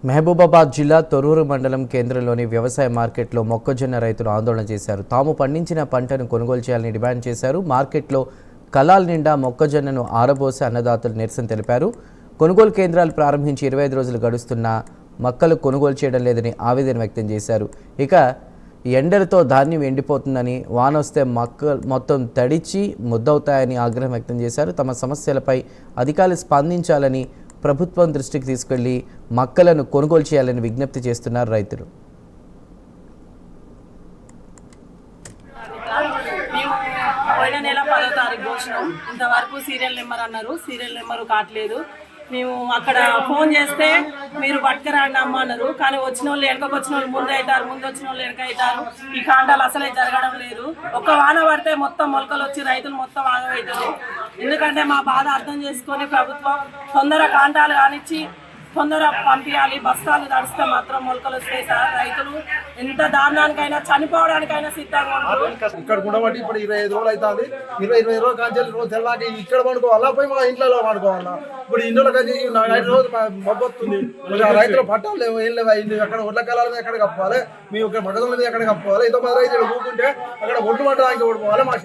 మహబూబాబాద్ జిల్లా తొర్రూరు మండలం కేంద్రంలోని వ్యవసాయ మార్కెట్లో మొక్కజొన్న రైతులు ఆందోళన చేశారు. తాము పండించిన పంటను కొనుగోలు చేయాలని డిమాండ్ చేశారు. మార్కెట్లో కలాల నిండా మొక్కజొన్నను ఆరబోసి అన్నదాతలు నిరసన తెలిపారు. కొనుగోలు కేంద్రాలు ప్రారంభించి 25 రోజులు గడుస్తున్నా మొక్కలు కొనుగోలు చేయడం లేదని ఆవేదన వ్యక్తం చేశారు. ఇక ఎండలతో ధాన్యం ఎండిపోతుందని, వానొస్తే మొత్తం తడిచి ముద్దవుతాయని ఆగ్రహం వ్యక్తం చేశారు. తమ సమస్యలపై అధికారులు స్పందించాలని, ప్రభుత్వం దృష్టికి తీసుకెళ్లి మొక్కలను కొనుగోలు చేయాలని విజ్ఞప్తి చేస్తున్నారు రైతులు. పోయిన నెల 10వ తారీఖు వచ్చినాం. ఇంతవరకు సీరియల్ నెంబర్ అన్నారు, సీరియల్ నెంబర్ కావట్లేదు. మేము అక్కడ ఫోన్ చేస్తే మీరు పట్టుకురండి అమ్మ అన్నారు. కానీ వచ్చిన వాళ్ళు వెనకకు వచ్చిన వాళ్ళు ముందు అవుతారు, ముందు వచ్చిన వాళ్ళు వెనక అవుతారు. ఈ కాంటాలు అసలే జరగడం లేదు. ఒక్క వాన పడితే మొత్తం మొలకలు వచ్చి రైతులు మొత్తం ఆగమవుతారు. ఎందుకంటే మా బాధ అర్థం చేసుకొని ప్రభుత్వం తొందర కాంటాలు కానిచ్చి తొందర పంపించాలి. బస్తాలు తడిస్తే మాత్రం మొలకలు వస్తాయి సార్. రైతులు ఎంత దారుణానికైనా చనిపోవడానికైనా సిద్ధంగా ఉంటారు. ఇక్కడ ఉండబట్టి ఇప్పుడు 25 రోజులు అవుతుంది. 20 రోజులు కాంచెలు రోజు తెల్లాకి ఇక్కడ పండుకోవాలా, పోయి మా ఇంట్లో పండుకోవాలా. ఇప్పుడు ఇంట్లో కలిసి 5 రోజులు మొబ్బొస్తుంది. రైతులు పట్టాలు లేవు, ఏం లేవు. అక్కడ ఒడ్ల కాలాల మీద ఎక్కడ కప్పాలి, మేము ఇక్కడ మొక్కజొన్న మీద ఎక్కడ కప్పాలి. ఎంతో మంది రైతులు కూకుంటే అక్కడ ఒడ్డు పట్టడానికి ఓడిపోవాలి. మా